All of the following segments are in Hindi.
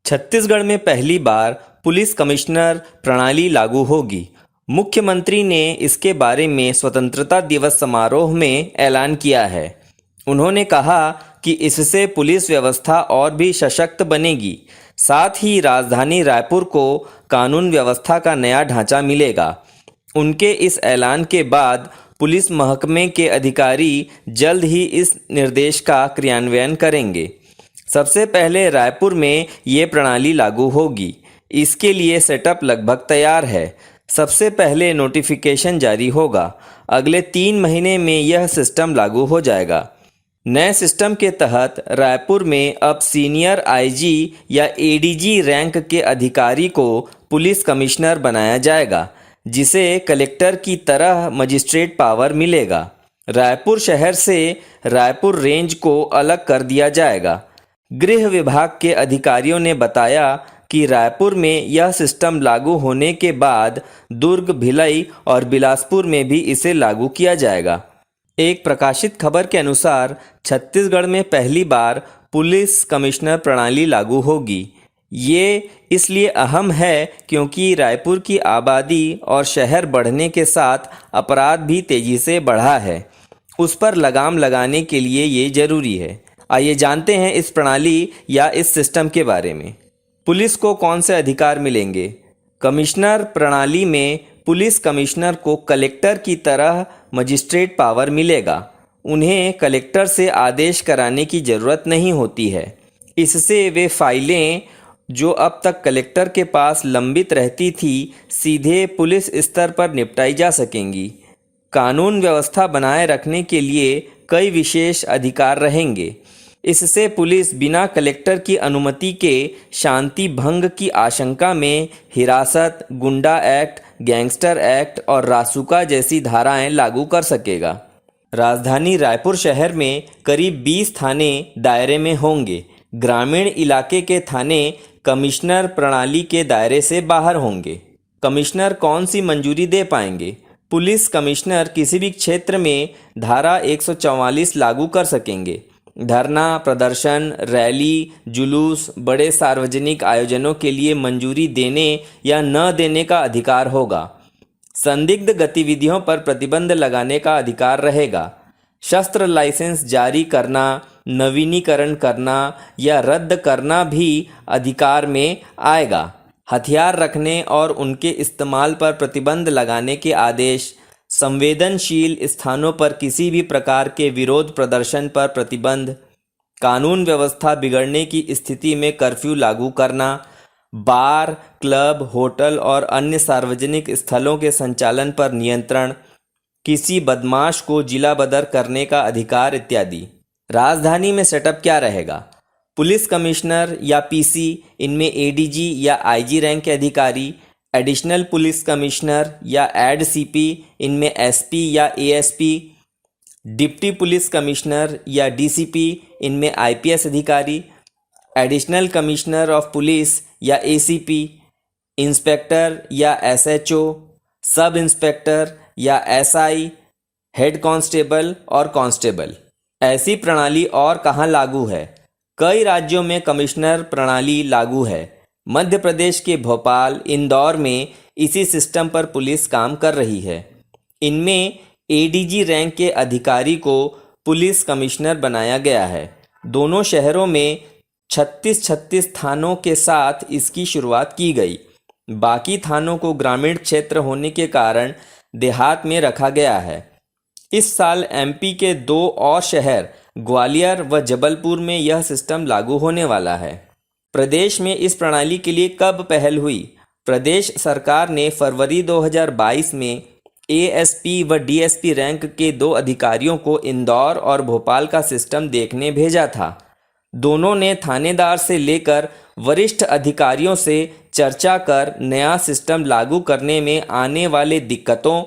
छत्तीसगढ़ में पहली बार पुलिस कमिश्नर प्रणाली लागू होगी। मुख्यमंत्री ने इसके बारे में स्वतंत्रता दिवस समारोह में ऐलान किया है। उन्होंने कहा कि इससे पुलिस व्यवस्था और भी सशक्त बनेगी। साथ ही राजधानी रायपुर को कानून व्यवस्था का नया ढांचा मिलेगा। उनके इस ऐलान के बाद पुलिस महकमे के अधिकारी जल्द ही इस निर्देश का क्रियान्वयन करेंगे। सबसे पहले रायपुर में ये प्रणाली लागू होगी। इसके लिए सेटअप लगभग तैयार है। सबसे पहले नोटिफिकेशन जारी होगा। अगले 3 महीने में यह सिस्टम लागू हो जाएगा। नए सिस्टम के तहत रायपुर में अब सीनियर आईजी या एडीजी रैंक के अधिकारी को पुलिस कमिश्नर बनाया जाएगा, जिसे कलेक्टर की तरह मजिस्ट्रेट पावर मिलेगा। रायपुर शहर से रायपुर रेंज को अलग कर दिया जाएगा। गृह विभाग के अधिकारियों ने बताया कि रायपुर में यह सिस्टम लागू होने के बाद दुर्ग, भिलाई और बिलासपुर में भी इसे लागू किया जाएगा। एक प्रकाशित खबर के अनुसार छत्तीसगढ़ में पहली बार पुलिस कमिश्नर प्रणाली लागू होगी। ये इसलिए अहम है क्योंकि रायपुर की आबादी और शहर बढ़ने के साथ अपराध भी तेजी से बढ़ा है। उस पर लगाम लगाने के लिए ये जरूरी है। आइए जानते हैं इस प्रणाली या इस सिस्टम के बारे में। पुलिस को कौन से अधिकार मिलेंगे? कमिश्नर प्रणाली में पुलिस कमिश्नर को कलेक्टर की तरह मजिस्ट्रेट पावर मिलेगा। उन्हें कलेक्टर से आदेश कराने की ज़रूरत नहीं होती है। इससे वे फाइलें जो अब तक कलेक्टर के पास लंबित रहती थी, सीधे पुलिस स्तर पर निपटाई जा सकेंगी। कानून व्यवस्था बनाए रखने के लिए कई विशेष अधिकार रहेंगे। इससे पुलिस बिना कलेक्टर की अनुमति के शांति भंग की आशंका में हिरासत, गुंडा एक्ट, गैंगस्टर एक्ट और रासुका जैसी धाराएं लागू कर सकेगा। राजधानी रायपुर शहर में करीब 20 थाने दायरे में होंगे। ग्रामीण इलाके के थाने कमिश्नर प्रणाली के दायरे से बाहर होंगे। कमिश्नर कौन सी मंजूरी दे पाएंगे? पुलिस कमिश्नर किसी भी क्षेत्र में धारा 144 लागू कर सकेंगे। धरना, प्रदर्शन, रैली, जुलूस, बड़े सार्वजनिक आयोजनों के लिए मंजूरी देने या न देने का अधिकार होगा। संदिग्ध गतिविधियों पर प्रतिबंध लगाने का अधिकार रहेगा। शस्त्र लाइसेंस जारी करना, नवीनीकरण करना या रद्द करना भी अधिकार में आएगा। हथियार रखने और उनके इस्तेमाल पर प्रतिबंध लगाने के आदेश, संवेदनशील स्थानों पर किसी भी प्रकार के विरोध प्रदर्शन पर प्रतिबंध, कानून व्यवस्था बिगड़ने की स्थिति में कर्फ्यू लागू करना, बार, क्लब, होटल और अन्य सार्वजनिक स्थलों के संचालन पर नियंत्रण, किसी बदमाश को जिला बदर करने का अधिकार इत्यादि। राजधानी में सेटअप क्या रहेगा? पुलिस कमिश्नर या पीसी, इनमें एडीजी या आईजी रैंक के अधिकारी, एडिशनल पुलिस कमिश्नर या एड सीपी, इनमें एसपी या एएसपी, डिप्टी पुलिस कमिश्नर या डीसीपी, इनमें आईपीएस अधिकारी, एडिशनल कमिश्नर ऑफ पुलिस या एसीपी, इंस्पेक्टर या एसएचओ, सब इंस्पेक्टर या एसआई, हेड कांस्टेबल और कांस्टेबल। ऐसी प्रणाली और कहाँ लागू है? कई राज्यों में कमिश्नर प्रणाली लागू है। मध्य प्रदेश के भोपाल, इंदौर में इसी सिस्टम पर पुलिस काम कर रही है। इनमें एडीजी रैंक के अधिकारी को पुलिस कमिश्नर बनाया गया है। दोनों शहरों में 36 थानों के साथ इसकी शुरुआत की गई। बाकी थानों को ग्रामीण क्षेत्र होने के कारण देहात में रखा गया है। इस साल एमपी के 2 और शहर ग्वालियर व जबलपुर में यह सिस्टम लागू होने वाला है। प्रदेश में इस प्रणाली के लिए कब पहल हुई? प्रदेश सरकार ने फरवरी 2022 में एएसपी व डीएसपी रैंक के 2 अधिकारियों को इंदौर और भोपाल का सिस्टम देखने भेजा था। दोनों ने थानेदार से लेकर वरिष्ठ अधिकारियों से चर्चा कर नया सिस्टम लागू करने में आने वाले दिक्कतों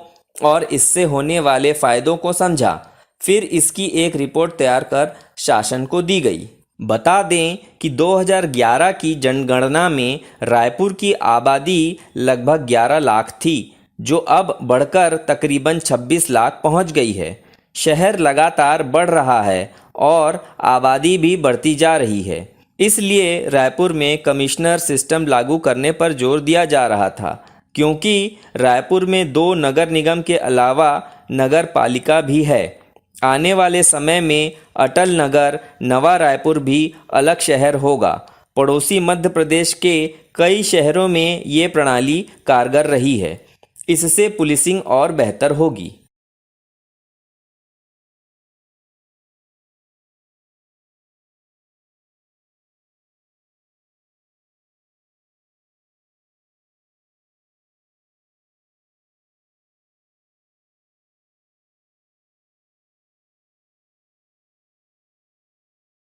और इससे होने वाले फायदों को समझा। फिर इसकी एक रिपोर्ट तैयार कर शासन को दी गई। बता दें कि 2011 की जनगणना में रायपुर की आबादी लगभग 11 लाख थी, जो अब बढ़कर तकरीबन 26 लाख पहुंच गई है। शहर लगातार बढ़ रहा है और आबादी भी बढ़ती जा रही है। इसलिए रायपुर में कमिश्नर सिस्टम लागू करने पर जोर दिया जा रहा था, क्योंकि रायपुर में 2 नगर निगम के अलावा नगर पालिका भी है। आने वाले समय में अटल नगर नवा रायपुर भी अलग शहर होगा। पड़ोसी मध्य प्रदेश के कई शहरों में ये प्रणाली कारगर रही है। इससे पुलिसिंग और बेहतर होगी।